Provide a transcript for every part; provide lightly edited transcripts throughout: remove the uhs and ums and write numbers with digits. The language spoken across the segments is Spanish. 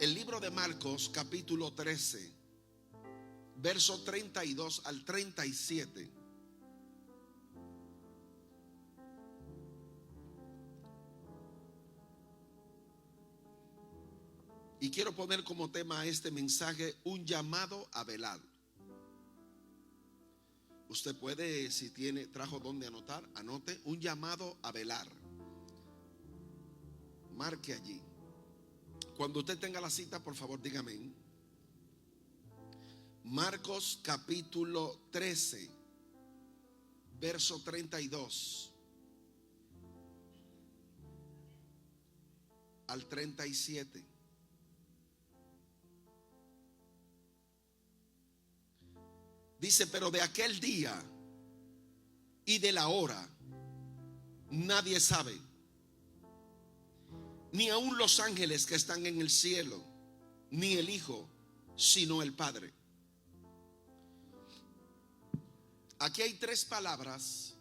El libro de Marcos, capítulo 13, verso 32 al 37. Y quiero poner como tema a este mensaje: un llamado a velar. Usted puede, si trajo donde anotar, anote: un llamado a velar. Marque allí. Cuando usted tenga la cita, por favor, dígame. Marcos capítulo 13, verso 32 al 37. Dice: pero de aquel día y de la hora nadie sabe, ni aun los ángeles que están en el cielo, ni el Hijo, sino el Padre. Aquí hay tres palabras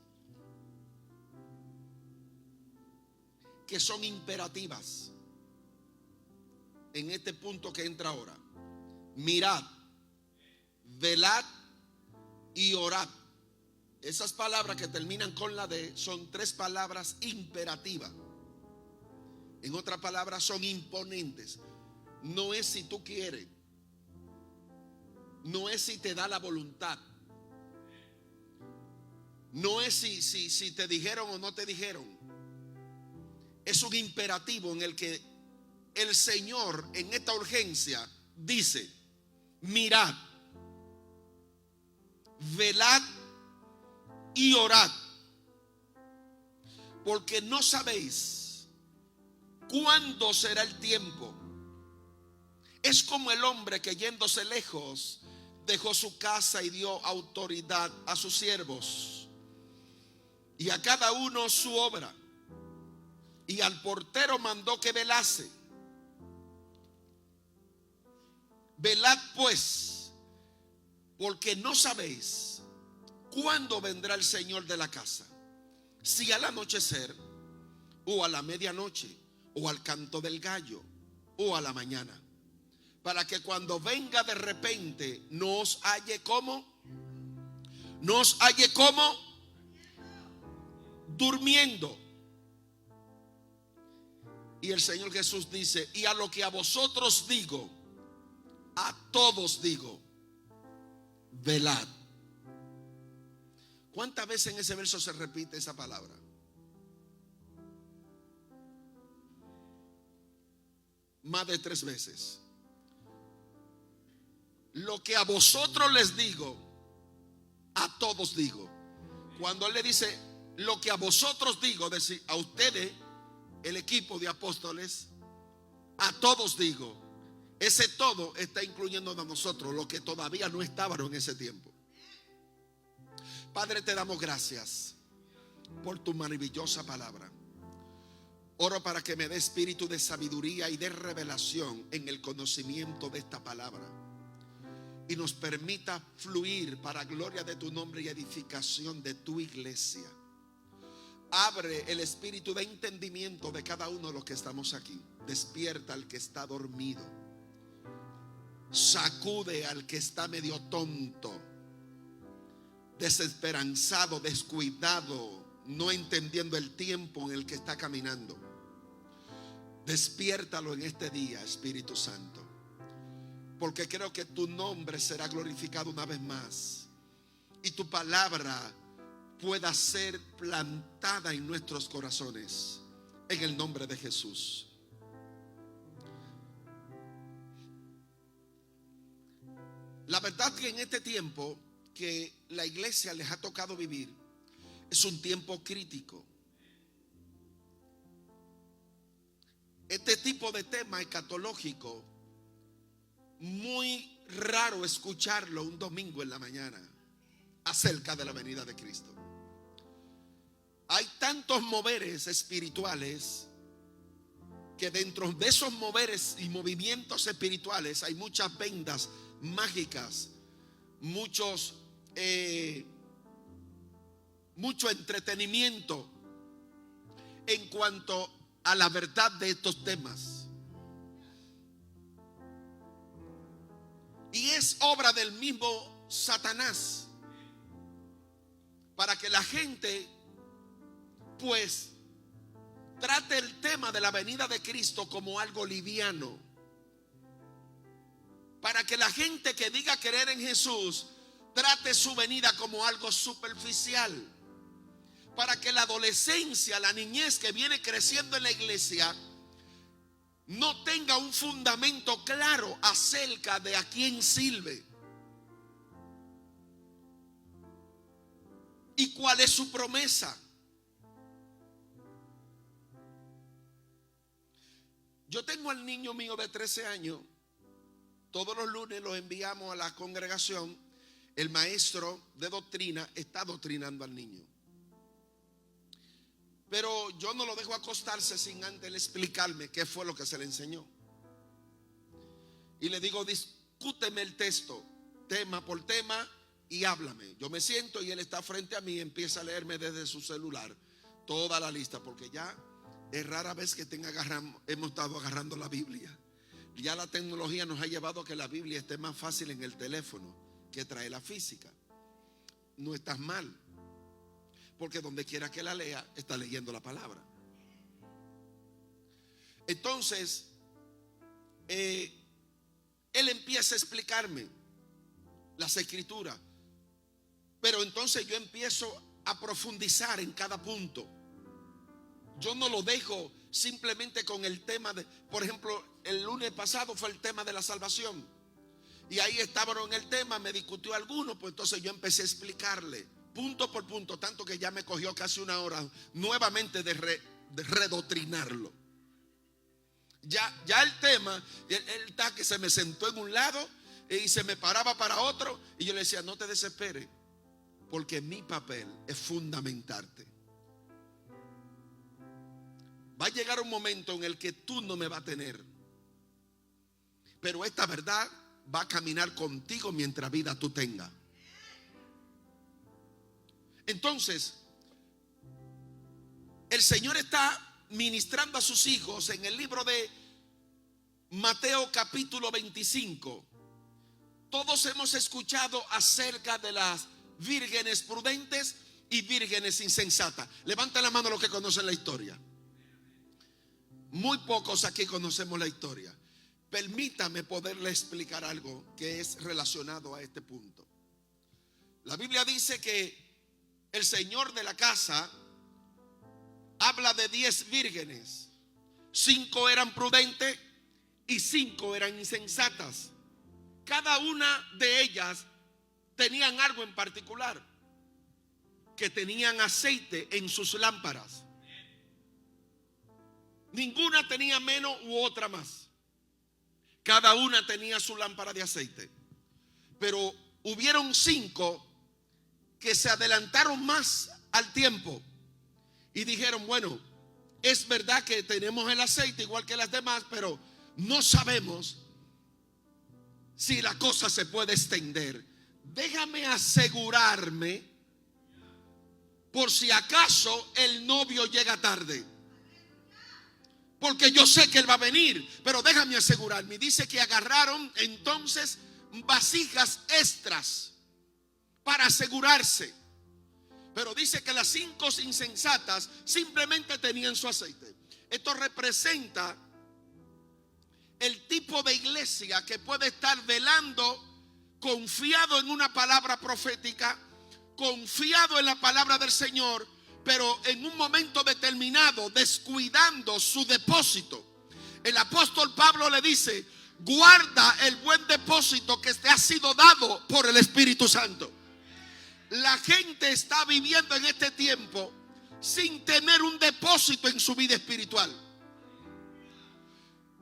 que son imperativas en este punto que entra ahora: mirad, velad y orad. Esas palabras que terminan con la D son tres palabras imperativas. En otras palabras, son imponentes. No es si tú quieres, no es si te da la voluntad, no es si te dijeron o no te dijeron. Es un imperativo en el que el Señor en esta urgencia dice: mirad, velad y orad, porque no sabéis cuándo será el tiempo. Es como el hombre que, yéndose lejos, dejó su casa y dio autoridad a sus siervos, y a cada uno su obra, y al portero mandó que velase. Velad pues, porque no sabéis cuándo vendrá el Señor de la casa, si al anochecer, o a la medianoche, o al canto del gallo, o a la mañana, para que cuando venga de repente no os halle como durmiendo. Y el Señor Jesús dice: y a lo que a vosotros digo, a todos digo, velad. ¿Cuántas veces en ese verso se repite esa palabra? Más de 3 veces. Lo que a vosotros les digo, a todos digo. Cuando Él le dice lo que a vosotros digo, decir a ustedes, el equipo de apóstoles, a todos digo. Ese todo está incluyendo a nosotros, los que todavía no estaban en ese tiempo. Padre, te damos gracias por tu maravillosa palabra. Oro para que me dé espíritu de sabiduría y de revelación en el conocimiento de esta palabra, y nos permita fluir para gloria de tu nombre y edificación de tu iglesia. Abre el espíritu de entendimiento de cada uno de los que estamos aquí. Despierta al que está dormido. Sacude al que está medio tonto, desesperanzado, descuidado, no entendiendo el tiempo en el que está caminando. Despiértalo en este día, Espíritu Santo, porque creo que tu nombre será glorificado una vez más, y tu palabra pueda ser plantada en nuestros corazones, en el nombre de Jesús. La verdad que en este tiempo que la iglesia les ha tocado vivir es un tiempo crítico. Este tipo de tema escatológico, muy raro escucharlo un domingo en la mañana acerca de la venida de Cristo. Hay tantos moveres espirituales que dentro de esos moveres y movimientos espirituales hay muchas vendas mágicas, mucho entretenimiento en cuanto a la verdad de estos temas. es obra del mismo Satanás, para que la gente pues trate el tema de la venida de Cristo como algo liviano, para que la gente que diga creer en Jesús trate su venida como algo superficial, para que la adolescencia, la niñez que viene creciendo en la iglesia no tenga un fundamento claro acerca de a quién sirve y cuál es su promesa. Yo tengo al niño mío de 13 años. Todos los lunes lo enviamos a la congregación. El maestro de doctrina está doctrinando al niño. Pero yo no lo dejo acostarse sin antes él explicarme qué fue lo que se le enseñó. Y le digo, discúteme el texto, tema por tema, y háblame. Yo me siento y él está frente a mí y empieza a leerme desde su celular toda la lista, porque ya es rara vez que hemos estado agarrando la Biblia. Ya la tecnología nos ha llevado a que la Biblia esté más fácil en el teléfono que trae la física. No estás mal, porque donde quiera que la lea, está leyendo la palabra. Entonces, él empieza a explicarme las escrituras, pero entonces yo empiezo a profundizar en cada punto. Yo no lo dejo simplemente con el tema de, por ejemplo, el lunes pasado fue el tema de la salvación. Y ahí estaban en el tema, me discutió alguno, pues entonces yo empecé a explicarle punto por punto, tanto que ya me cogió casi una hora nuevamente de redoctrinarlo. Ya el tema, él está que se me sentó en un lado y se me paraba para otro, y yo le decía, no te desesperes, porque mi papel es fundamentarte. Va a llegar un momento en el que tú no me vas a tener, pero esta verdad va a caminar contigo mientras vida tú tengas. Entonces, el Señor está ministrando a sus hijos en el libro de Mateo capítulo 25. Todos hemos escuchado acerca de las vírgenes prudentes y vírgenes insensatas. Levanten la mano los que conocen la historia. Muy pocos aquí conocemos la historia. Permítame poderle explicar algo que es relacionado a este punto. La Biblia dice que el señor de la casa habla de 10 vírgenes. 5 eran prudentes y 5 eran insensatas. Cada una de ellas tenían algo en particular, que tenían aceite en sus lámparas. Ninguna tenía menos u otra más. Cada una tenía su lámpara de aceite. Pero hubieron 5 que se adelantaron más al tiempo y dijeron, bueno, es verdad que tenemos el aceite igual que las demás, pero no sabemos si la cosa se puede extender. Déjame asegurarme por si acaso el novio llega tarde, porque yo sé que él va a venir, pero déjame asegurarme. Dice que agarraron entonces vasijas extras para asegurarse. Pero dice que las 5 insensatas simplemente tenían su aceite. Esto representa el tipo de iglesia que puede estar velando, confiado en una palabra profética, confiado en la palabra del Señor, pero en un momento determinado descuidando su depósito. El apóstol Pablo le dice, guarda el buen depósito que te ha sido dado por el Espíritu Santo. La gente está viviendo en este tiempo sin tener un depósito en su vida espiritual,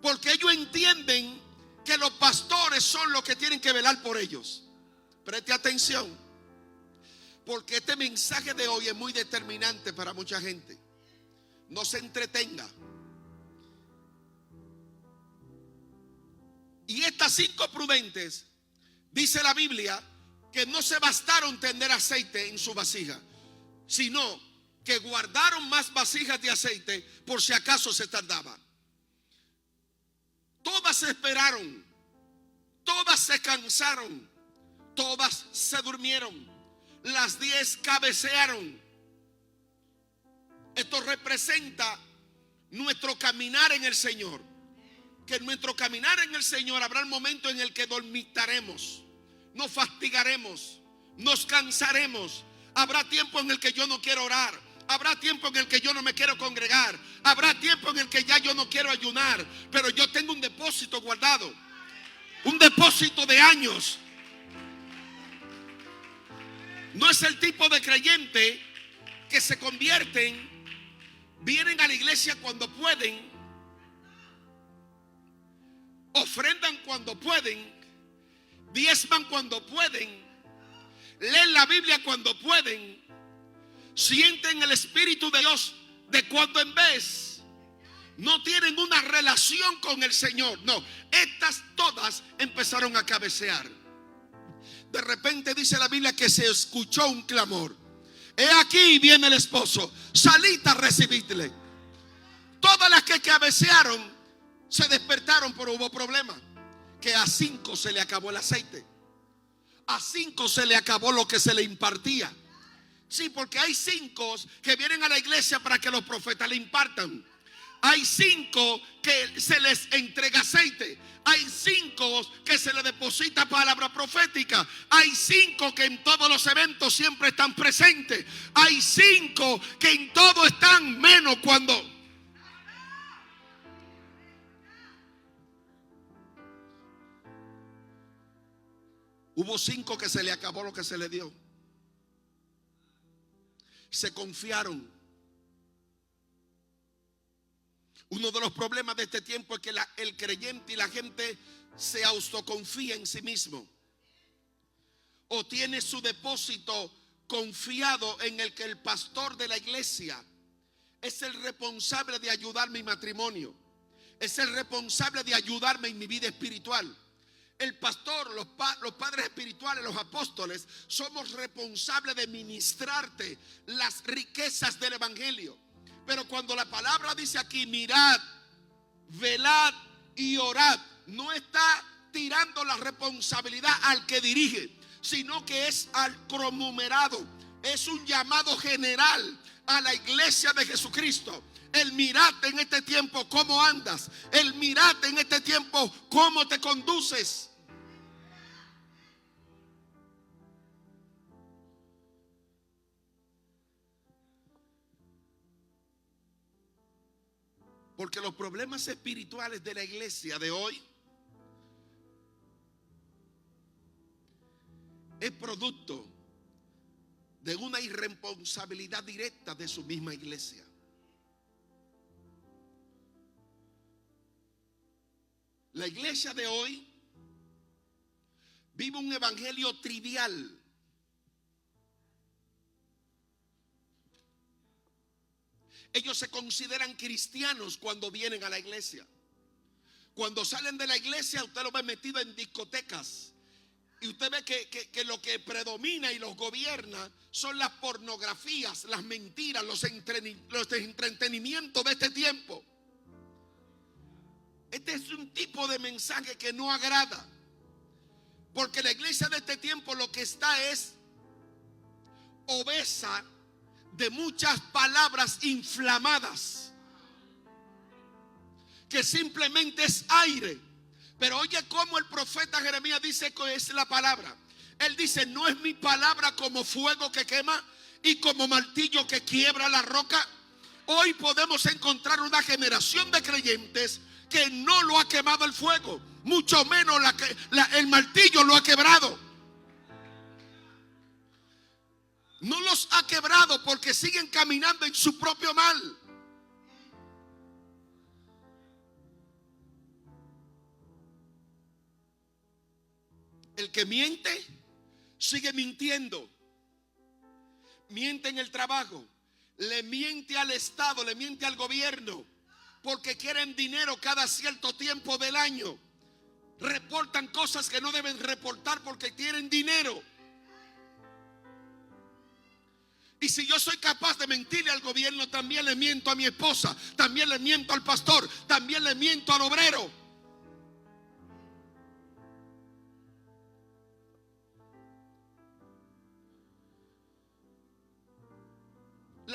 porque ellos entienden que los pastores son los que tienen que velar por ellos. Preste atención, porque este mensaje de hoy es muy determinante para mucha gente. No se entretenga. Y estas 5 prudentes, dice la Biblia, que no se bastaron tener aceite en su vasija, sino que guardaron más vasijas de aceite por si acaso se tardaba. Todas esperaron, todas todas se cansaron, todas se durmieron, las 10 cabecearon. Esto representa nuestro caminar en el Señor. Que en nuestro caminar en el Señor habrá un momento en el que dormitaremos, nos fatigaremos, nos cansaremos. Habrá tiempo en el que yo no quiero orar. Habrá tiempo en el que yo no me quiero congregar. Habrá tiempo en el que ya yo no quiero ayunar. Pero yo tengo un depósito guardado. Un depósito de años. No es el tipo de creyente que se convierten, vienen a la iglesia cuando pueden, ofrendan cuando pueden, diezman cuando pueden, leen la Biblia cuando pueden, sienten el Espíritu de Dios de cuando en vez. No tienen una relación con el Señor. No, estas todas empezaron a cabecear. De repente dice la Biblia que se escuchó un clamor. He aquí viene el esposo, salid a recibirle. Todas las que cabecearon se despertaron, pero hubo problema. Que a 5 se le acabó el aceite. A 5 se le acabó lo que se le impartía. Sí, porque hay 5 que vienen a la iglesia para que los profetas le impartan. Hay 5 que se les entrega aceite. Hay 5 que se les deposita palabra profética. Hay 5 que en todos los eventos siempre están presentes. Hay 5 que en todo están, menos cuando... Hubo 5 que se le acabó lo que se le dio. Se confiaron. Uno de los problemas de este tiempo es que el creyente y la gente se autoconfía en sí mismo. O tiene su depósito confiado en el que el pastor de la iglesia es el responsable de ayudar mi matrimonio. Es el responsable de ayudarme en mi vida espiritual. El pastor, los padres espirituales, los apóstoles, somos responsables de ministrarte las riquezas del evangelio. Pero cuando la palabra dice aquí, mirad, velad y orad, no está tirando la responsabilidad al que dirige, sino que es al conglomerado. Es un llamado general a la iglesia de Jesucristo. El mirate en este tiempo cómo andas. El mirate en este tiempo cómo te conduces. Porque los problemas espirituales de la iglesia de hoy es producto de una irresponsabilidad directa de su misma iglesia. La iglesia de hoy vive un evangelio trivial. Ellos se consideran cristianos cuando vienen a la iglesia. Cuando salen de la iglesia, usted los ve metido en discotecas. Y usted ve que lo que predomina y los gobierna son las pornografías, las mentiras, los entretenimientos de este tiempo. Este es un tipo de mensaje que no agrada. Porque la iglesia de este tiempo lo que está es obesa de muchas palabras inflamadas, que simplemente es aire. Pero oye cómo el profeta Jeremías dice que es la palabra. Él dice, no es mi palabra como fuego que quema y como martillo que quiebra la roca. Hoy podemos encontrar una generación de creyentes que no lo ha quemado el fuego, mucho menos el martillo lo ha quebrado. No los ha quebrado porque siguen caminando en su propio mal. El que miente, sigue mintiendo. Miente en el trabajo, le miente al Estado, le miente al gobierno, porque quieren dinero cada cierto tiempo del año. Reportan cosas que no deben reportar porque tienen dinero. Y si yo soy capaz de mentirle al gobierno, también le miento a mi esposa, también le miento al pastor, también le miento al obrero.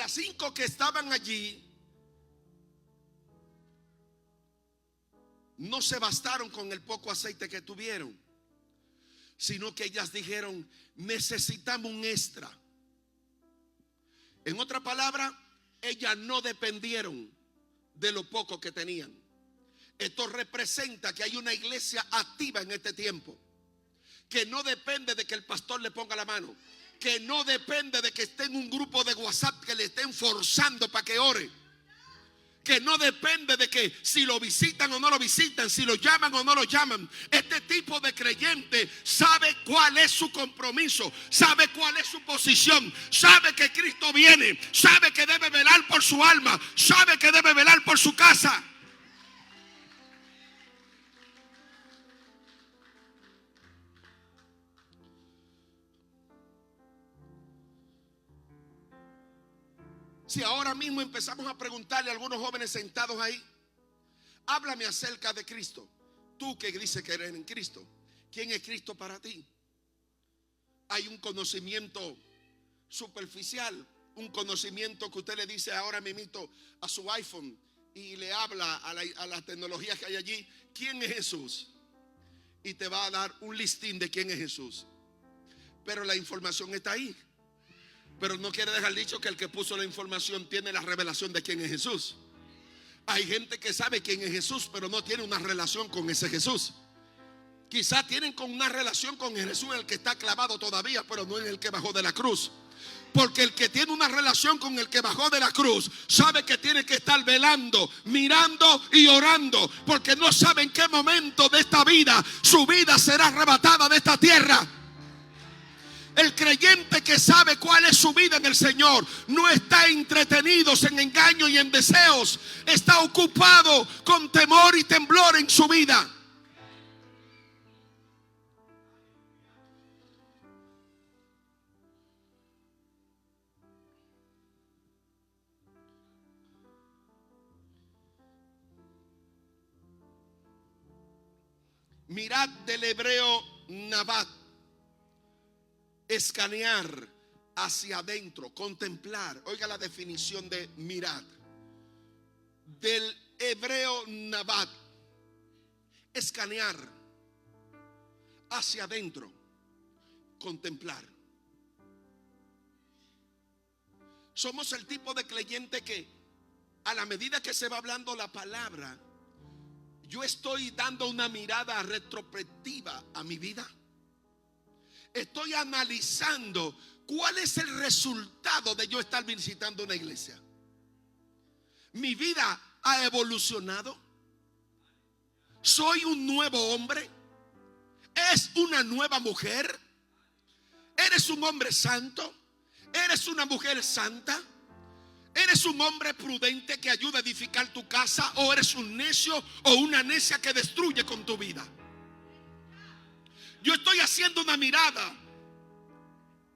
las 5 que estaban allí no se bastaron con el poco aceite que tuvieron, sino que ellas dijeron: necesitamos un extra. En otra palabra, ellas no dependieron de lo poco que tenían. Esto representa que hay una iglesia activa en este tiempo, que no depende de que el pastor le ponga la mano, que no depende de que esté en un grupo de WhatsApp que le estén forzando para que ore, que no depende de que si lo visitan o no lo visitan, si lo llaman o no lo llaman. Este tipo de creyente sabe cuál es su compromiso, sabe cuál es su posición, sabe que Cristo viene, sabe que debe velar por su alma, sabe que debe velar por su casa. Si ahora mismo empezamos a preguntarle a algunos jóvenes sentados ahí: háblame acerca de Cristo. Tú que dices que eres en Cristo, ¿quién es Cristo para ti? Hay un conocimiento superficial, un conocimiento que usted le dice ahora mismo a su iPhone y le habla a las tecnologías que hay allí: ¿quién es Jesús? Y te va a dar un listín de quién es Jesús. Pero la información está ahí. Pero no quiere dejar dicho que el que puso la información tiene la revelación de quién es Jesús. Hay gente que sabe quién es Jesús, pero no tiene una relación con ese Jesús. Quizás tienen con una relación con Jesús el que está clavado todavía, pero no en el que bajó de la cruz. Porque el que tiene una relación con el que bajó de la cruz sabe que tiene que estar velando, mirando y orando, porque no sabe en qué momento de esta vida su vida será arrebatada de esta tierra. El creyente que sabe cuál es su vida en el Señor no está entretenido en engaños y en deseos. Está ocupado con temor y temblor en su vida. Mirad del hebreo nabat: escanear, hacia adentro, contemplar. Oiga la definición de mirad. Del hebreo nabat: escanear, hacia adentro, contemplar. Somos el tipo de creyente que a la medida que se va hablando la palabra, yo estoy dando una mirada retrospectiva a mi vida. Estoy analizando cuál es el resultado de yo estar visitando una iglesia. Mi vida ha evolucionado. Soy un nuevo hombre. ¿Es una nueva mujer? ¿Eres un hombre santo? ¿Eres una mujer santa? ¿Eres un hombre prudente que ayuda a edificar tu casa? ¿O eres un necio o una necia que destruye con tu vida? Yo estoy haciendo una mirada.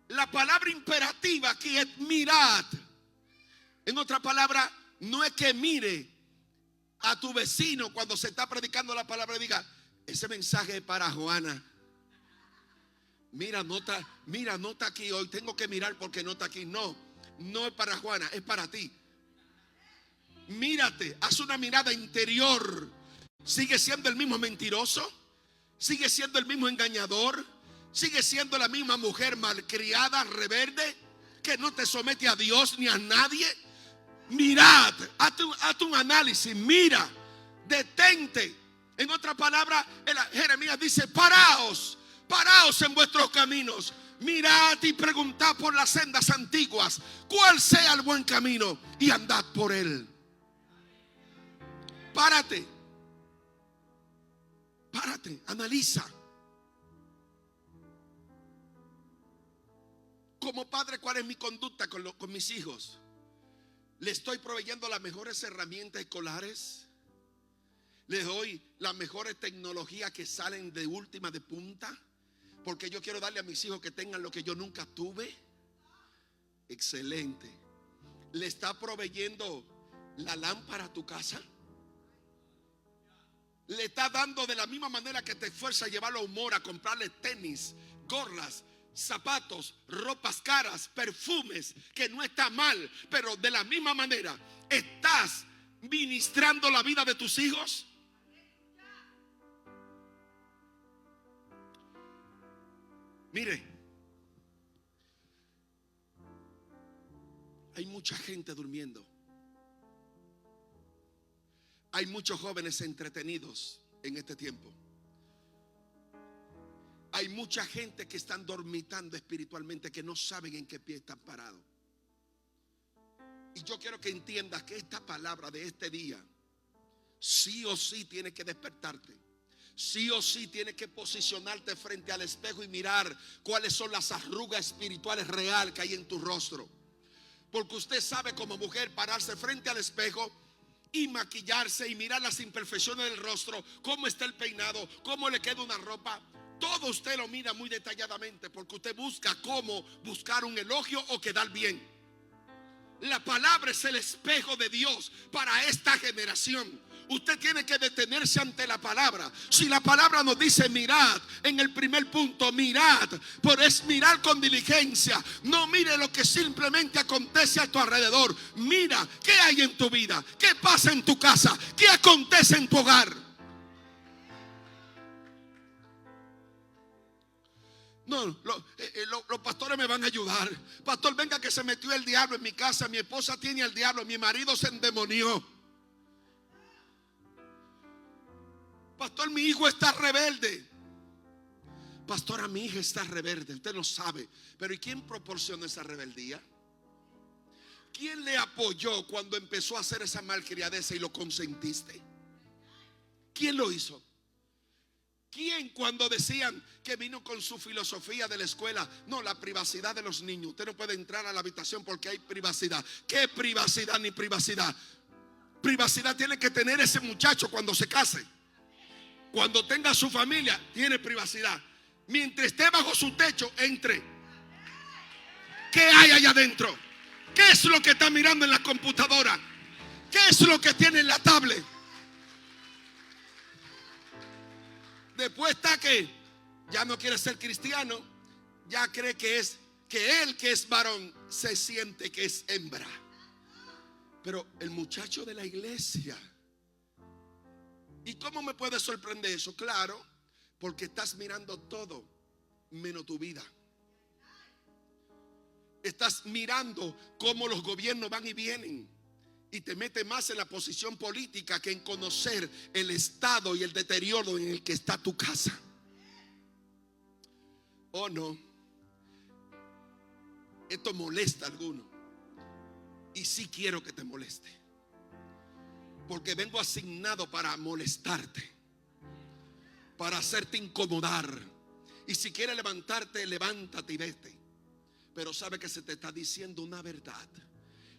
La palabra imperativa aquí es mirad. En otra palabra, no es que mire a tu vecino cuando se está predicando la palabra y diga: ese mensaje es para Juana. Mira, no está aquí hoy, tengo que mirar porque no está aquí. No es para Juana, es para ti. Mírate, haz una mirada interior. ¿Sigue siendo el mismo mentiroso? ¿Sigue siendo el mismo engañador? ¿Sigue siendo la misma mujer malcriada, rebelde, que no te somete a Dios ni a nadie? Mirad, haz un análisis, mira, detente. En otra palabra, Jeremías dice: paraos en vuestros caminos, mirad y preguntad por las sendas antiguas, cuál sea el buen camino, y andad por él. Párate, analiza. Como padre, ¿cuál es mi conducta con mis hijos? ¿Le estoy proveyendo las mejores herramientas escolares? ¿Les doy las mejores tecnologías que salen de última, de punta? Porque yo quiero darle a mis hijos que tengan lo que yo nunca tuve. Excelente. ¿Le está proveyendo la lámpara a tu casa? ¿Le está dando de la misma manera que te esfuerza a llevarlo a humor, a comprarle tenis, gorras, zapatos, ropas caras, perfumes, que no está mal, pero de la misma manera, ¿estás ministrando la vida de tus hijos? Mire, hay mucha gente durmiendo. Hay muchos jóvenes entretenidos en este tiempo. Hay mucha gente que están dormitando espiritualmente, que no saben en qué pie están parados. Y yo quiero que entiendas que esta palabra de este día sí o sí tiene que despertarte. Sí o sí tiene que posicionarte frente al espejo y mirar cuáles son las arrugas espirituales reales que hay en tu rostro. Porque usted sabe como mujer pararse frente al espejo y maquillarse y mirar las imperfecciones del rostro, cómo está el peinado, cómo le queda una ropa. Todo usted lo mira muy detalladamente porque usted busca cómo buscar un elogio o quedar bien. La palabra es el espejo de Dios para esta generación. Usted tiene que detenerse ante la palabra. Si la palabra nos dice mirad, en el primer punto mirad, pero es mirar con diligencia. No mire lo que simplemente acontece a tu alrededor. Mira qué hay en tu vida, qué pasa en tu casa, qué acontece en tu hogar. No, los pastores me van a ayudar. Pastor, venga que se metió el diablo en mi casa. Mi esposa tiene al diablo, mi marido se endemonió. Pastor, mi hijo está rebelde. Pastora, mi hija está rebelde. Usted no sabe. Pero ¿y quién proporcionó esa rebeldía? ¿Quién le apoyó cuando empezó a hacer esa malcriadeza y lo consentiste? ¿Quién lo hizo? ¿Quién cuando decían que vino con su filosofía de la escuela? No, la privacidad de los niños. Usted no puede entrar a la habitación porque hay privacidad. ¿Qué privacidad ni privacidad? Privacidad tiene que tener ese muchacho cuando se case. Cuando tenga su familia, tiene privacidad. Mientras esté bajo su techo, entre. ¿Qué hay allá adentro? ¿Qué es lo que está mirando en la computadora? ¿Qué es lo que tiene en la tablet? Después está que ya no quiere ser cristiano, ya cree que es que él que es varón se siente que es hembra. Pero el muchacho de la iglesia, ¿y cómo me puede sorprender eso? Claro, porque estás mirando todo menos tu vida. Estás mirando cómo los gobiernos van y vienen y te metes más en la posición política que en conocer el estado y el deterioro en el que está tu casa. Oh no, esto molesta a alguno y sí quiero que te moleste, porque vengo asignado para molestarte, para hacerte incomodar. Y si quieres levantarte, levántate y vete. Pero sabe que se te está diciendo una verdad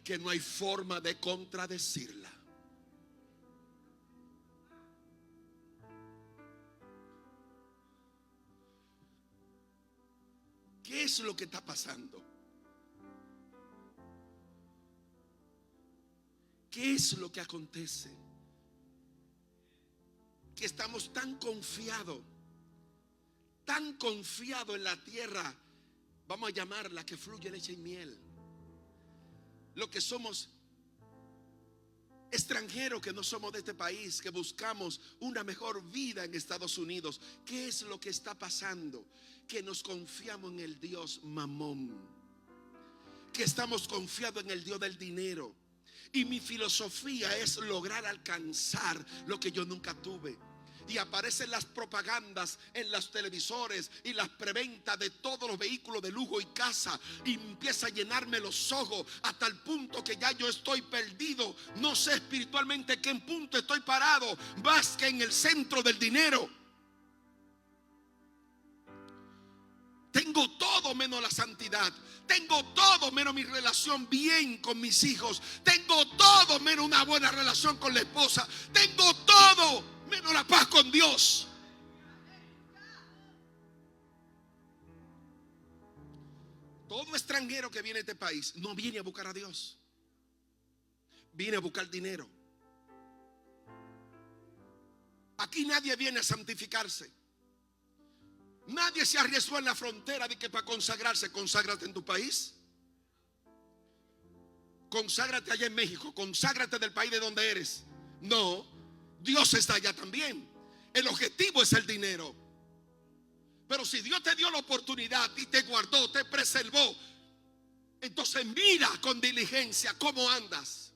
que no hay forma de contradecirla. ¿Qué es lo que está pasando? ¿Qué es lo que acontece? Que estamos tan confiados en la tierra, vamos a llamarla que fluye leche y miel. Lo que somos extranjeros, que no somos de este país, que buscamos una mejor vida en Estados Unidos. ¿Qué es lo que está pasando? Que nos confiamos en el Dios Mamón, que estamos confiados en el Dios del dinero. Y mi filosofía es lograr alcanzar lo que yo nunca tuve. Y aparecen las propagandas en los televisores y las preventas de todos los vehículos de lujo y casa, y empieza a llenarme los ojos hasta el punto que ya yo estoy perdido. No sé espiritualmente en qué punto estoy parado, más que en el centro del dinero. Tengo todo menos la santidad. Tengo todo menos mi relación bien con mis hijos. Tengo todo menos una buena relación con la esposa. Tengo todo menos la paz con Dios. Todo extranjero que viene a este país no viene a buscar a Dios. Viene a buscar dinero. Aquí nadie viene a santificarse. Nadie se arriesgó en la frontera de que para consagrarse. Conságrate en tu país. Conságrate allá en México. Conságrate del país de donde eres. No, Dios está allá también. El objetivo es el dinero. Pero si Dios te dio la oportunidad y te guardó, te preservó, entonces mira con diligencia cómo andas.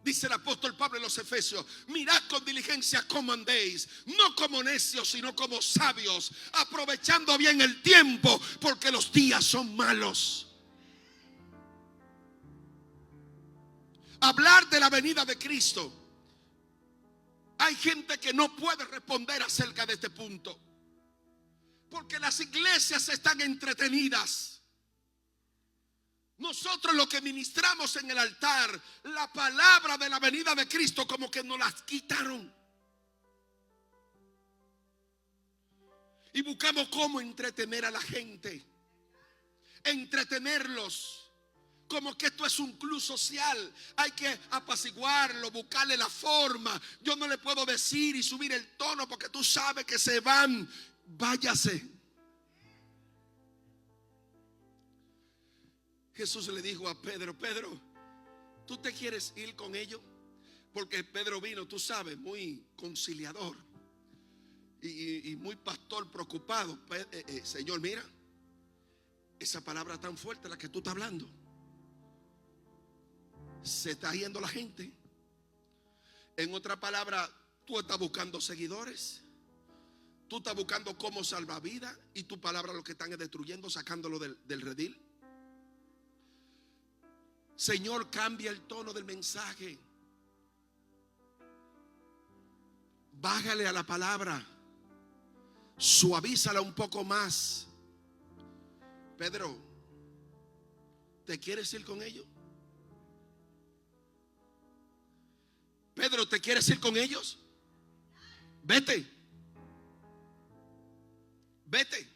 Dice el apóstol Pablo en los Efesios: mirad con diligencia cómo andéis, no como necios, sino como sabios, aprovechando bien el tiempo, porque los días son malos. Hablar de la venida de Cristo, hay gente que no puede responder acerca de este punto, porque las iglesias están entretenidas. Nosotros lo que ministramos en el altar, la palabra de la venida de Cristo, como que nos las quitaron. Y buscamos cómo entretener a la gente, entretenerlos, como que esto es un club social. Hay que apaciguarlo, buscarle la forma. Yo no le puedo decir y subir el tono porque tú sabes que se van. Váyase. Jesús le dijo a Pedro: Pedro, ¿tú te quieres ir con ellos? Porque Pedro vino, tú sabes, muy conciliador y muy pastor preocupado. Señor, mira, esa palabra tan fuerte la que tú estás hablando, se está yendo la gente. En otra palabra, tú estás buscando seguidores, tú estás buscando cómo salvar vidas, y tu palabra lo que están es destruyendo, sacándolo del redil. Señor, cambia el tono del mensaje. Bájale a la palabra, suavízala un poco más. Pedro, ¿te quieres ir con ellos? Pedro, ¿te quieres ir con ellos? Vete. Vete.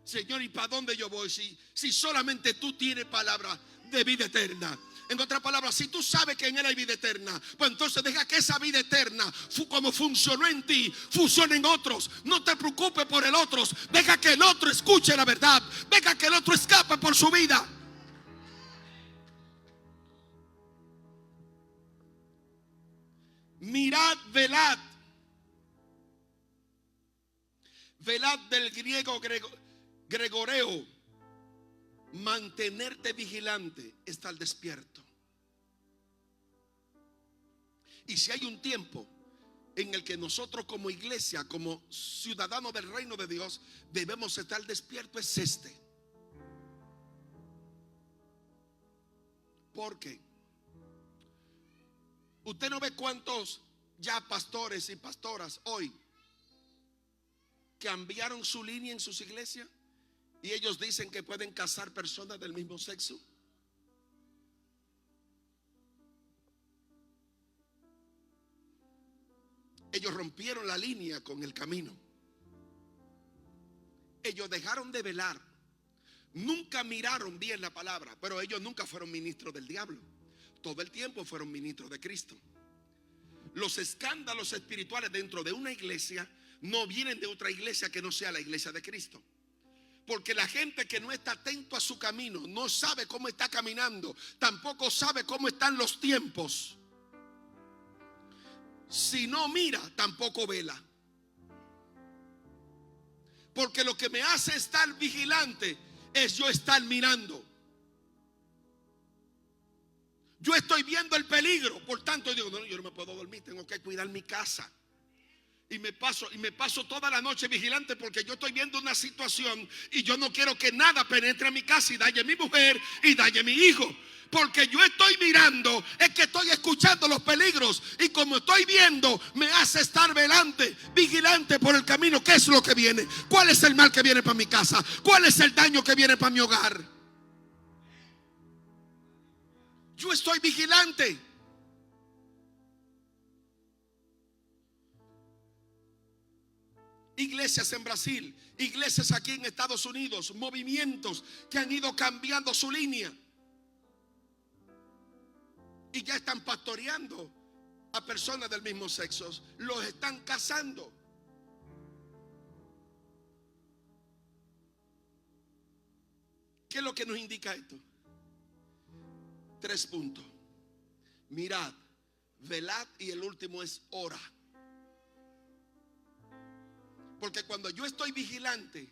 Señor, ¿y para dónde yo voy? Si solamente tú tienes palabra de vida eterna. En otras palabras, si tú sabes que en Él hay vida eterna, pues entonces deja que esa vida eterna, como funcionó en ti, funcione en otros. No te preocupes por el otro. Deja que el otro escuche la verdad. Deja que el otro escape por su vida. Mirad, velad. Velad del griego gregoreo, mantenerte vigilante, estar despierto. Y si hay un tiempo en el que nosotros como iglesia, como ciudadanos del reino de Dios, debemos estar despiertos, es este. Porque usted no ve cuántos ya pastores y pastoras hoy cambiaron su línea en sus iglesias. Y ellos dicen que pueden casar personas del mismo sexo. Ellos rompieron la línea con el camino. Ellos dejaron de velar. Nunca miraron bien la palabra. Pero ellos nunca fueron ministros del diablo. Todo el tiempo fueron ministros de Cristo. Los escándalos espirituales dentro de una iglesia no vienen de otra iglesia que no sea la iglesia de Cristo. Porque la gente que no está atento a su camino, no sabe cómo está caminando, tampoco sabe cómo están los tiempos. Si no mira, tampoco vela. Porque lo que me hace estar vigilante es yo estar mirando. Yo estoy viendo el peligro, por tanto digo, no, yo no me puedo dormir, tengo que cuidar mi casa. Y me paso toda la noche vigilante porque yo estoy viendo una situación y yo no quiero que nada penetre a mi casa y dañe a mi mujer y dañe a mi hijo. Porque yo estoy mirando, es que estoy escuchando los peligros, y como estoy viendo, me hace estar vigilante por el camino. ¿Qué es lo que viene? ¿Cuál es el mal que viene para mi casa? ¿Cuál es el daño que viene para mi hogar? Yo estoy vigilante. Iglesias en Brasil, iglesias aquí en Estados Unidos, movimientos que han ido cambiando su línea y ya están pastoreando a personas del mismo sexo, los están casando. ¿Qué es lo que nos indica esto? 3 puntos. Mirad, velad, y el último es ora. Porque cuando yo estoy vigilante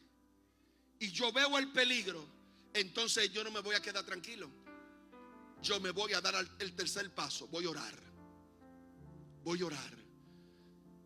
y yo veo el peligro, entonces yo no me voy a quedar tranquilo. Yo me voy a dar el tercer paso. Voy a orar. Voy a orar.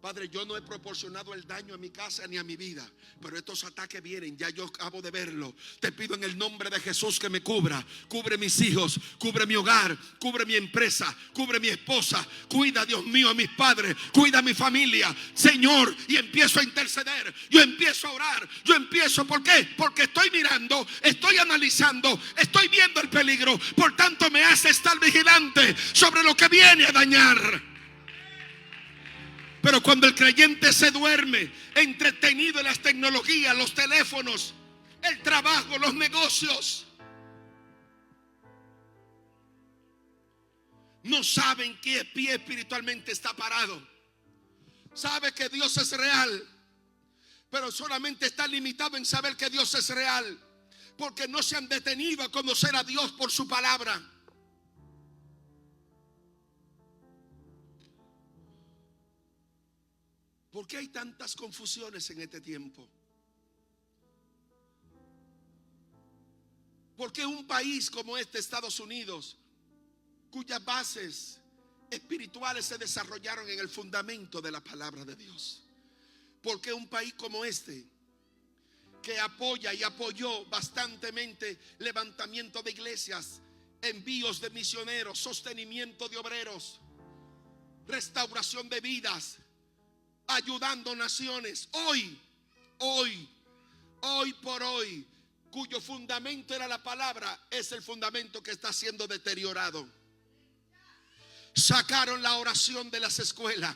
Padre, yo no he proporcionado el daño a mi casa ni a mi vida, pero estos ataques vienen, ya yo acabo de verlo. Te pido en el nombre de Jesús que me cubra. Cubre mis hijos, cubre mi hogar, cubre mi empresa, cubre mi esposa. Cuida, Dios mío, a mis padres, cuida a mi familia, Señor. Y empiezo a interceder, yo empiezo a orar, yo empiezo. ¿Por qué? Porque estoy mirando, estoy analizando, estoy viendo el peligro. Por tanto me hace estar vigilante sobre lo que viene a dañar. Pero cuando el creyente se duerme, entretenido en las tecnologías, los teléfonos, el trabajo, los negocios, no saben qué pie espiritualmente está parado. Sabe que Dios es real, pero solamente está limitado en saber que Dios es real, porque no se han detenido a conocer a Dios por su palabra. ¿Por qué hay tantas confusiones en este tiempo? ¿Por qué un país como este, Estados Unidos, cuyas bases espirituales se desarrollaron en el fundamento de la palabra de Dios? ¿Por qué un país como este, que apoya y apoyó bastantemente levantamiento de iglesias, envíos de misioneros, sostenimiento de obreros, restauración de vidas, ayudando naciones, hoy por hoy, cuyo fundamento era la palabra, es el fundamento que está siendo deteriorado? Sacaron la oración de las escuelas.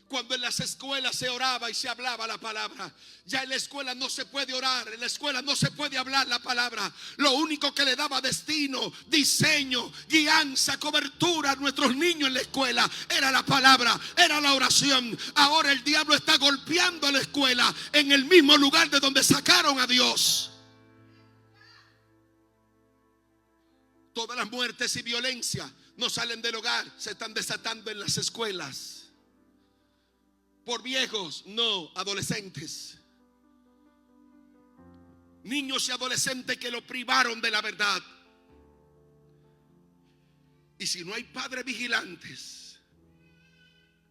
Cuando en las escuelas se oraba y se hablaba la palabra, ya en la escuela no se puede orar, en la escuela no se puede hablar la palabra. Lo único que le daba destino, diseño, guianza, cobertura a nuestros niños en la escuela era la palabra, era la oración. Ahora el diablo está golpeando a la escuela en el mismo lugar de donde sacaron a Dios. Todas las muertes y violencia no salen del hogar, se están desatando en las escuelas. Por viejos, no, adolescentes. Niños y adolescentes que lo privaron de la verdad. Y si no hay padres vigilantes,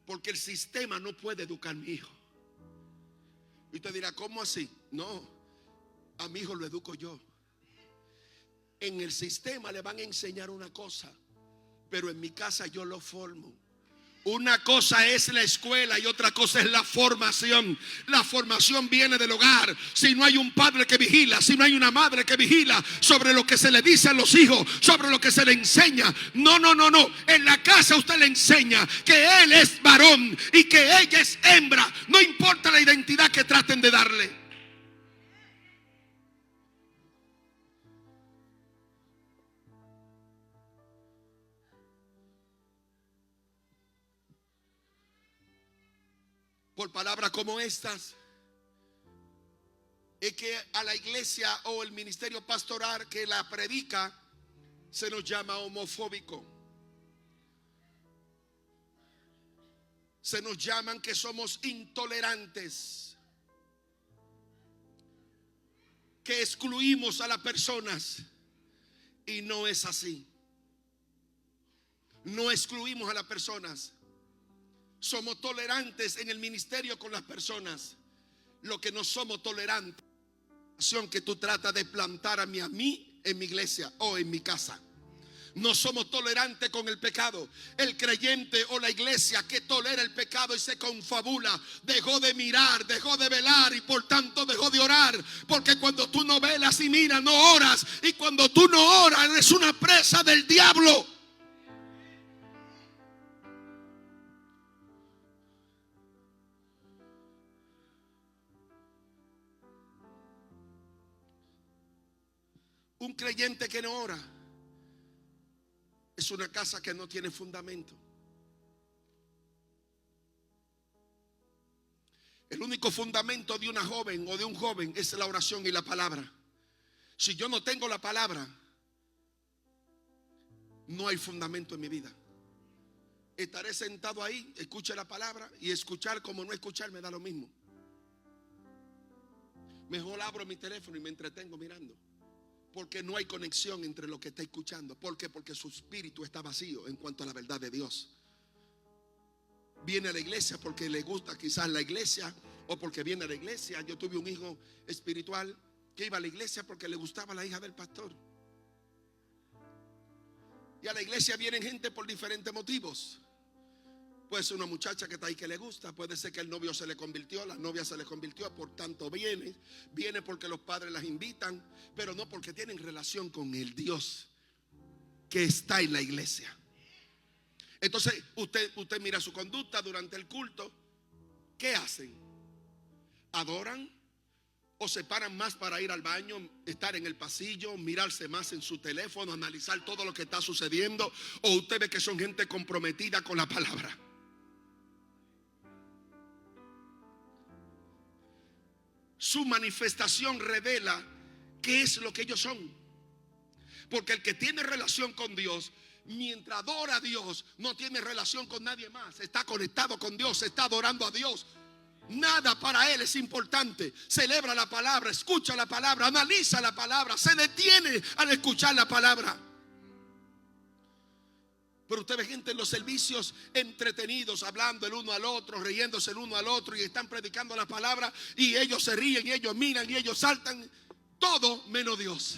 porque el sistema no puede educar a mi hijo. Y usted dirá, ¿cómo así? No, a mi hijo lo educo yo. En el sistema le van a enseñar una cosa, pero en mi casa yo lo formo. Una cosa es la escuela y otra cosa es la formación. La formación viene del hogar. Si no hay un padre que vigila, si no hay una madre que vigila sobre lo que se le dice a los hijos, sobre lo que se le enseña. No. En la casa usted le enseña que él es varón y que ella es hembra. No importa la identidad que traten de darle. Por palabras como estas, es que a la iglesia o el ministerio pastoral que la predica se nos llama homofóbico. Se nos llaman que somos intolerantes, que excluimos a las personas. Y no es así. No excluimos a las personas. Somos tolerantes en el ministerio con las personas. Lo que no somos tolerantes es la acción que tú tratas de plantar a mí en mi iglesia o en mi casa. No somos tolerantes con el pecado. El creyente o la iglesia que tolera el pecado y se confabula, dejó de mirar, dejó de velar y por tanto dejó de orar. Porque cuando tú no velas y miras, no oras. Y cuando tú no oras, eres una presa del diablo. Un creyente que no ora es una casa que no tiene fundamento. El único fundamento de una joven o de un joven es la oración y la palabra. Si yo no tengo la palabra, no hay fundamento en mi vida. Estaré sentado ahí, escuche la palabra, y escuchar como no escuchar me da lo mismo. Mejor abro mi teléfono y me entretengo mirando, porque no hay conexión entre lo que está escuchando. ¿Por qué? Porque su espíritu está vacío en cuanto a la verdad de Dios. Viene a la iglesia porque le gusta quizás la iglesia, o porque viene a la iglesia. Yo tuve un hijo espiritual que iba a la iglesia porque le gustaba la hija del pastor. Y a la iglesia vienen gente por diferentes motivos. Puede ser una muchacha que está ahí que le gusta, puede ser que el novio se le convirtió, la novia se le convirtió, por tanto viene porque los padres las invitan, pero no porque tienen relación con el Dios que está en la iglesia. Entonces usted mira su conducta durante el culto. ¿Qué hacen? ¿Adoran? ¿O se paran más para ir al baño, estar en el pasillo, mirarse más en su teléfono, analizar todo lo que está sucediendo? ¿O usted ve que son gente comprometida con la palabra? Su manifestación revela qué es lo que ellos son. Porque el que tiene relación con Dios, mientras adora a Dios, no tiene relación con nadie más. Está conectado con Dios, está adorando a Dios. Nada para él es importante. Celebra la palabra, escucha la palabra, analiza la palabra, se detiene al escuchar la palabra. Pero usted ve gente en los servicios entretenidos, hablando el uno al otro, riéndose el uno al otro, y están predicando la palabra, y ellos se ríen, y ellos miran, y ellos saltan. Todo menos Dios.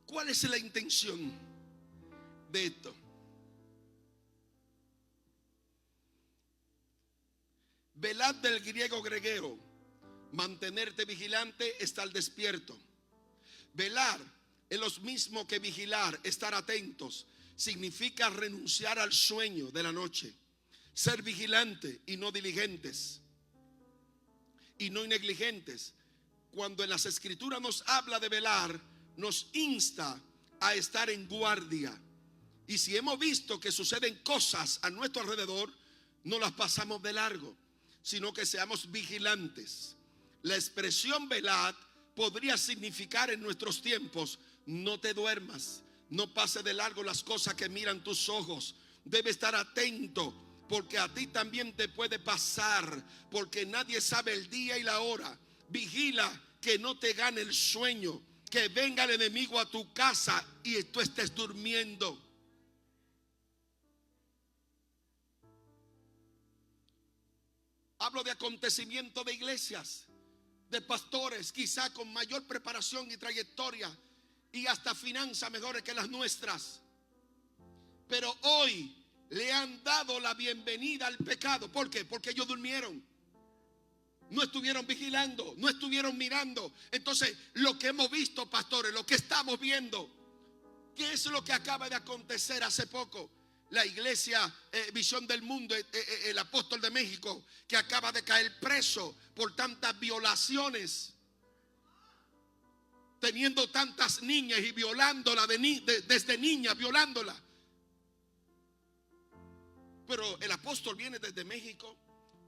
¿Cuál es la intención de esto? Velad del griego greguero, mantenerte vigilante, estar despierto. Velar es lo mismo que vigilar, estar atentos. Significa renunciar al sueño de la noche, ser vigilante y no diligentes y no negligentes. Cuando en las escrituras nos habla de velar, nos insta a estar en guardia. Y si hemos visto que suceden cosas a nuestro alrededor, no las pasamos de largo, sino que seamos vigilantes. La expresión velad podría significar en nuestros tiempos: no te duermas, no pase de largo las cosas que miran tus ojos. Debe estar atento, porque a ti también te puede pasar, porque nadie sabe el día y la hora. Vigila que no te gane el sueño, que venga el enemigo a tu casa y tú estés durmiendo. Hablo de acontecimientos de iglesias, de pastores quizá con mayor preparación y trayectoria y hasta finanzas mejores que las nuestras, pero hoy le han dado la bienvenida al pecado. ¿Por qué? Porque ellos durmieron, no estuvieron vigilando, no estuvieron mirando. Entonces, lo que hemos visto, pastores, lo que estamos viendo, ¿qué es lo que acaba de acontecer hace poco? La iglesia Visión del Mundo, el apóstol de México, que acaba de caer preso por tantas violaciones, teniendo tantas niñas y violándola desde niña, violándola. Pero el apóstol viene desde México,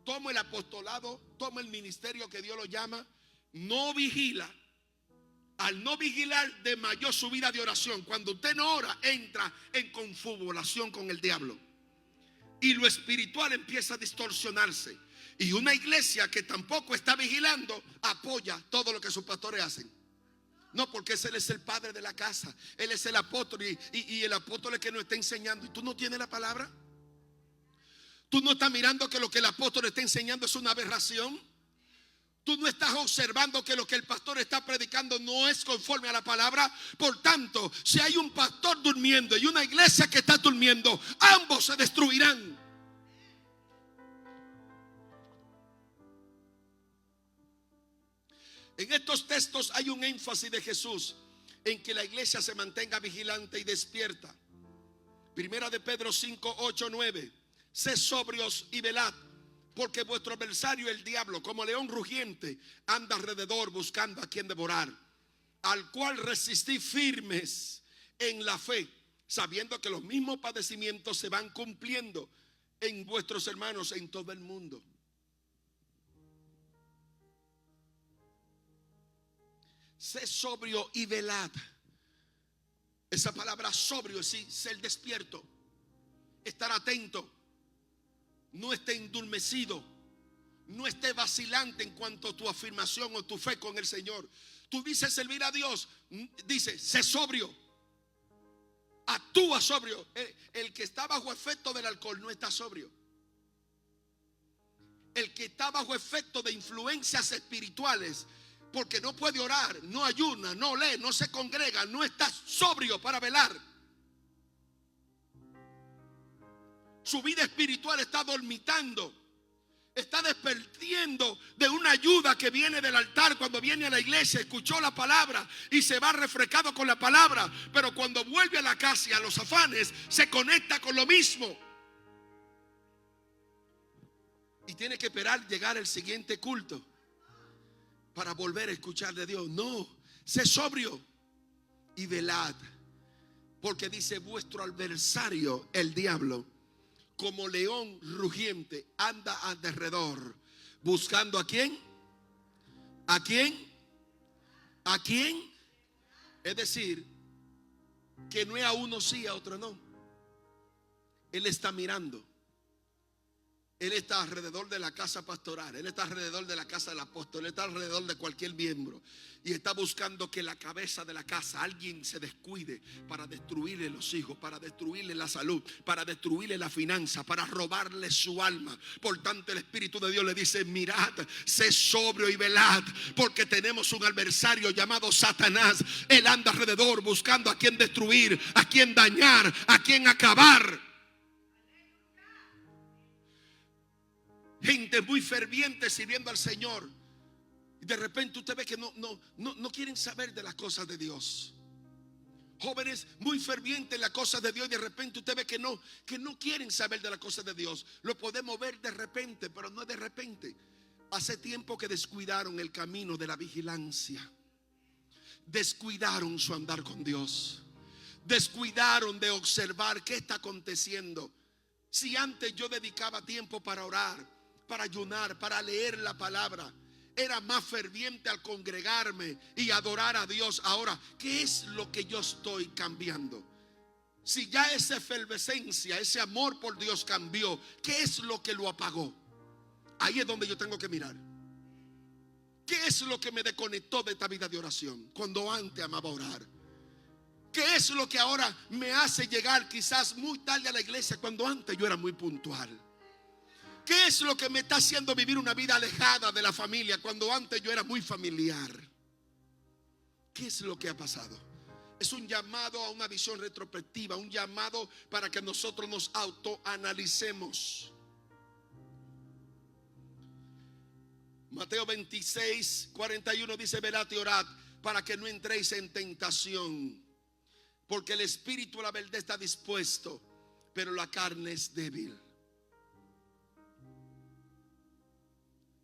toma el apostolado, toma el ministerio que Dios lo llama, no vigila. Al no vigilar, desmayó su vida de oración. Cuando usted no ora, entra en confabulación con el diablo, y lo espiritual empieza a distorsionarse. Y una iglesia que tampoco está vigilando apoya todo lo que sus pastores hacen. No, porque él es el padre de la casa, él es el apóstol, y el apóstol es que nos está enseñando. ¿Y tú no tienes la palabra? ¿Tú no estás mirando que lo que el apóstol está enseñando es una aberración? ¿Tú no estás observando que lo que el pastor está predicando no es conforme a la palabra? Por tanto, si hay un pastor durmiendo y una iglesia que está durmiendo, ambos se destruirán. En estos textos hay un énfasis de Jesús en que la iglesia se mantenga vigilante y despierta. Primera de Pedro 5, 8, 9. Sed sobrios y velad, porque vuestro adversario, el diablo, como león rugiente, anda alrededor buscando a quien devorar, al cual resistid firmes en la fe, sabiendo que los mismos padecimientos se van cumpliendo en vuestros hermanos en todo el mundo. sé sobrio y velad. Esa palabra sobrio es ser despierto, estar atento, no esté endurmecido, no esté vacilante en cuanto a tu afirmación o tu fe con el Señor. Tú dices servir a Dios, dice sé sobrio, actúa sobrio. El que está bajo efecto del alcohol no está sobrio. El que está bajo efecto de influencias espirituales, porque no puede orar, no ayuna, no lee, no se congrega, no está sobrio para velar. Su vida espiritual está dormitando, está desperdiendo de una ayuda que viene del altar cuando viene a la iglesia, escuchó la palabra y se va refrescado con la palabra, pero cuando vuelve a la casa y a los afanes se conecta con lo mismo. Y tiene que esperar llegar el siguiente culto para volver a escuchar de Dios. No, sé sobrio y velad, porque dice vuestro adversario, el diablo, como león rugiente, anda alrededor, buscando ¿a quién? ¿A quién? ¿A quién? Es decir, que no es a uno sí, a otro no. Él está mirando. Él está alrededor de la casa pastoral, él está alrededor de la casa del apóstol, él está alrededor de cualquier miembro y está buscando que la cabeza de la casa, alguien se descuide para destruirle los hijos, para destruirle la salud, para destruirle la finanza, para robarle su alma. Por tanto, el Espíritu de Dios le dice: mirad, sé sobrio y velad, porque tenemos un adversario llamado Satanás. Él anda alrededor buscando a quien destruir, a quien dañar, a quien acabar. Gente muy ferviente sirviendo al Señor, y de repente usted ve que no quieren saber de las cosas de Dios. Jóvenes muy fervientes en las cosas de Dios, y de repente usted ve que no quieren saber de las cosas de Dios. Lo podemos ver de repente, pero no es de repente. Hace tiempo que descuidaron el camino de la vigilancia, descuidaron su andar con Dios, descuidaron de observar qué está aconteciendo. Si antes yo dedicaba tiempo para orar, para ayunar, para leer la palabra, era más ferviente al congregarme y adorar a Dios. Ahora, ¿qué es lo que yo estoy cambiando? Si ya esa efervescencia, ese amor por Dios cambió, ¿qué es lo que lo apagó? Ahí es donde yo tengo que mirar. ¿Qué es lo que me desconectó de esta vida de oración cuando antes amaba orar? ¿Qué es lo que ahora me hace llegar quizás muy tarde a la iglesia cuando antes yo era muy puntual? ¿Qué es lo que me está haciendo vivir una vida alejada de la familia cuando antes yo era muy familiar? ¿Qué es lo que ha pasado? Es un llamado a una visión retrospectiva, un llamado para que nosotros nos autoanalicemos. Mateo 26:41 dice: velad y orad para que no entréis en tentación, porque el espíritu a la verdad está dispuesto, pero la carne es débil.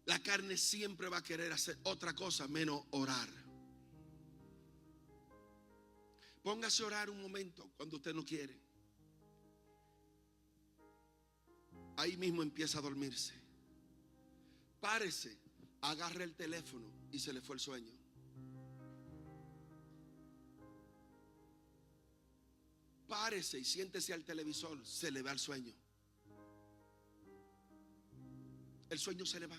La carne siempre va a querer hacer otra cosa menos orar. Póngase a orar un momento cuando usted no quiere. Ahí mismo empieza a dormirse. Párese, agarre el teléfono y se le fue el sueño. Párese y siéntese al televisor, se le va el sueño. El sueño se le va.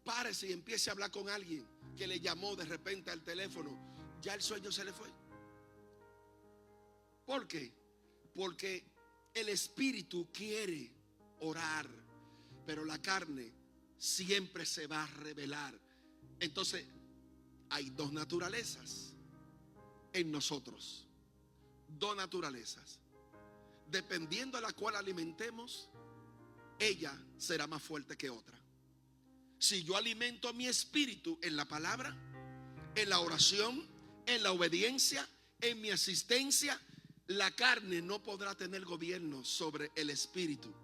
Párese y empiece a hablar con alguien que le llamó de repente al teléfono. Ya el sueño se le fue. ¿Por qué? Porque el espíritu quiere orar, pero la carne siempre se va a rebelar. Entonces hay dos naturalezas en nosotros. Dos naturalezas. Dependiendo a la cual alimentemos, ella será más fuerte que otra. Si yo alimento mi espíritu en la palabra, en la oración, en la obediencia, en mi asistencia, la carne no podrá tener gobierno sobre el espíritu,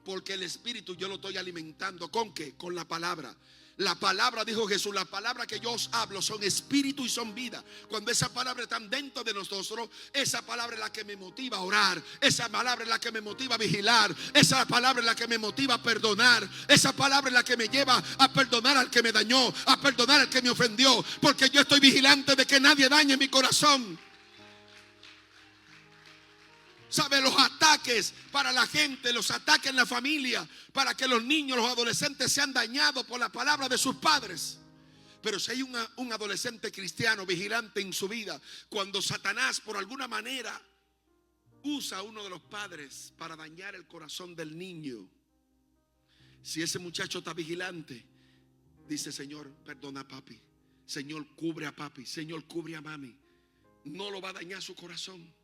porque el espíritu yo lo estoy alimentando ¿con qué? Con la palabra. La palabra, dijo Jesús, la palabra que yo os hablo son espíritu y son vida. Cuando esa palabra está dentro de nosotros, esa palabra es la que me motiva a orar. Esa palabra es la que me motiva a vigilar. Esa palabra es la que me motiva a perdonar. Esa palabra es la que me lleva a perdonar al que me dañó, a perdonar al que me ofendió. Porque yo estoy vigilante de que nadie dañe mi corazón. ¿Sabe? Los ataques para la gente, los ataques en la familia, para que los niños, los adolescentes sean dañados por la palabra de sus padres. Pero si hay un adolescente cristiano vigilante en su vida, cuando Satanás por alguna manera usa a uno de los padres para dañar el corazón del niño, si ese muchacho está vigilante, dice: Señor, perdona a papi, Señor, cubre a papi, Señor, cubre a mami. No lo va a dañar su corazón.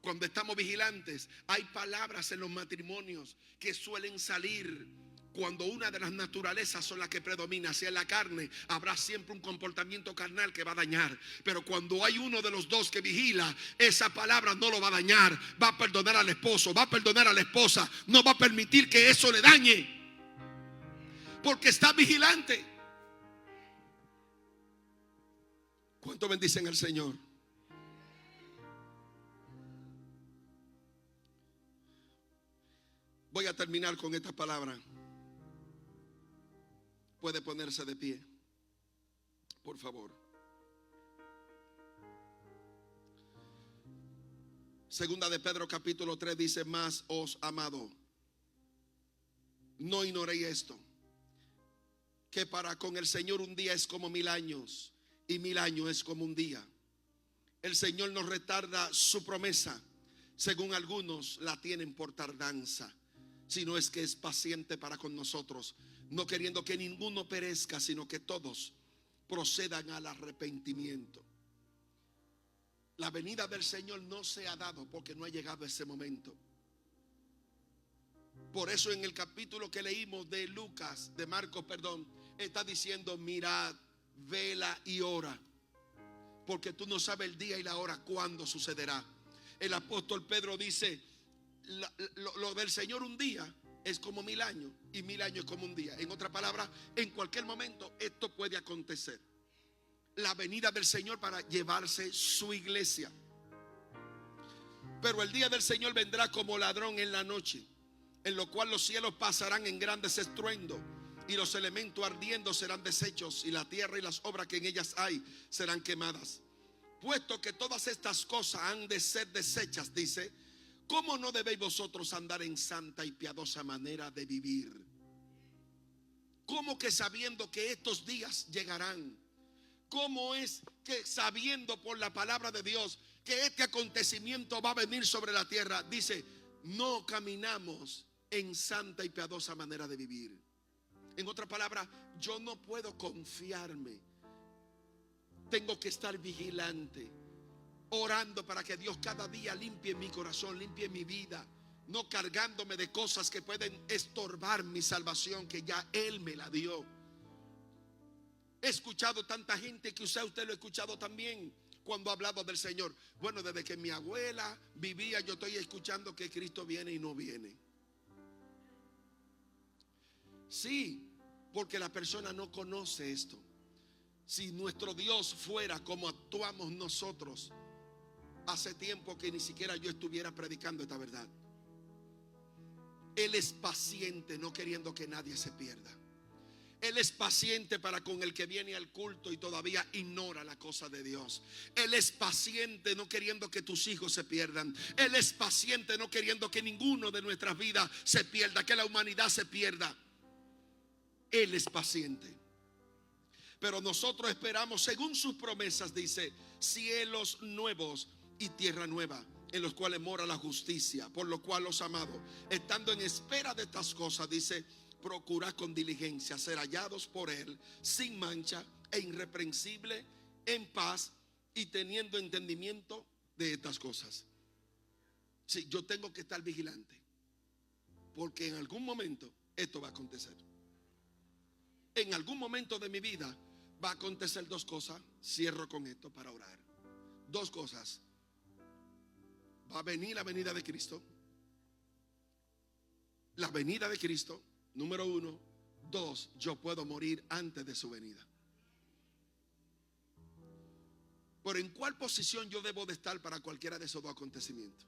Cuando estamos vigilantes, hay palabras en los matrimonios que suelen salir cuando una de las naturalezas son las que predomina. Si en la carne, habrá siempre un comportamiento carnal que va a dañar. Pero cuando hay uno de los dos que vigila, esa palabra no lo va a dañar. Va a perdonar al esposo, va a perdonar a la esposa. No va a permitir que eso le dañe, porque está vigilante. ¿Cuánto bendicen al Señor? Voy a terminar con esta palabra. Puede ponerse de pie, por favor. Segunda de Pedro capítulo 3 dice: más os amado, no ignoréis esto, que para con el Señor un día es como 1000 años, y 1000 años es como un día. El Señor no retarda su promesa, según algunos la tienen por tardanza, sino es que es paciente para con nosotros, no queriendo que ninguno perezca, sino que todos procedan al arrepentimiento. La venida del Señor no se ha dado porque no ha llegado ese momento. Por eso en el capítulo que leímos de Lucas, de Marcos, perdón, está diciendo: mirad, vela y ora, porque tú no sabes el día y la hora cuándo sucederá. El apóstol Pedro dice: lo del Señor un día es como 1000 años, y 1000 años es como un día. En otras palabras, en cualquier momento esto puede acontecer. La venida del Señor para llevarse su iglesia. Pero el día del Señor vendrá como ladrón en la noche, en lo cual los cielos pasarán en grandes estruendos, y los elementos ardiendo serán deshechos, y la tierra y las obras que en ellas hay serán quemadas. Puesto que todas estas cosas han de ser deshechas, dice: ¿cómo no debéis vosotros andar en santa y piadosa manera de vivir? ¿Cómo que sabiendo que estos días llegarán? ¿Cómo es que sabiendo por la palabra de Dios que este acontecimiento va a venir sobre la tierra, dice: no caminamos en santa y piadosa manera de vivir? En otras palabras, yo no puedo confiarme. Tengo que estar vigilante, orando para que Dios cada día limpie mi corazón, limpie mi vida, no cargándome de cosas que pueden estorbar mi salvación, que ya Él me la dio. He escuchado tanta gente, que usted lo ha escuchado también, cuando ha hablado del Señor. Bueno, desde que mi abuela vivía, yo estoy escuchando que Cristo viene y no viene. Sí, porque la persona no conoce esto. Si nuestro Dios fuera como actuamos nosotros, hace tiempo que ni siquiera yo estuviera predicando esta verdad. Él es paciente, no queriendo que nadie se pierda. Él es paciente para con el que viene al culto y todavía ignora la cosa de Dios. Él es paciente, no queriendo que tus hijos se pierdan. Él es paciente, no queriendo que ninguno de nuestras vidas se pierda, que la humanidad se pierda. Él es paciente. Pero nosotros esperamos, según sus promesas, dice: cielos nuevos y tierra nueva, en los cuales mora la justicia. Por lo cual, los amados, estando en espera de estas cosas, dice: procurad con diligencia ser hallados por Él, sin mancha e irreprensible, en paz, y teniendo entendimiento de estas cosas. Sí, yo tengo que estar vigilante, porque en algún momento esto va a acontecer. En algún momento de mi vida va a acontecer dos cosas. Cierro con esto para orar. Dos cosas. Va a venir la venida de Cristo. La venida de Cristo, número uno, 2, yo puedo morir antes de su venida. Pero ¿en cuál posición yo debo de estar para cualquiera de esos dos acontecimientos?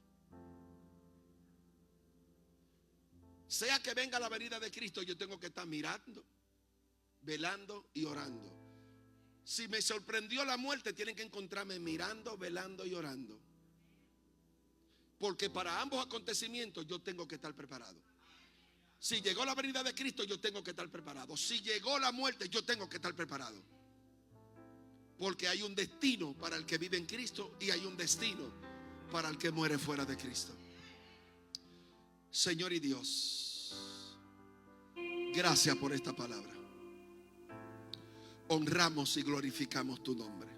Sea que venga la venida de Cristo, yo tengo que estar mirando, velando y orando. Si me sorprendió la muerte, tienen que encontrarme mirando, velando y orando. Porque para ambos acontecimientos yo tengo que estar preparado. Si llegó la venida de Cristo, yo tengo que estar preparado. Si llegó la muerte, yo tengo que estar preparado. Porque hay un destino para el que vive en Cristo y hay un destino para el que muere fuera de Cristo. Señor y Dios, gracias por esta palabra. Honramos y glorificamos tu nombre.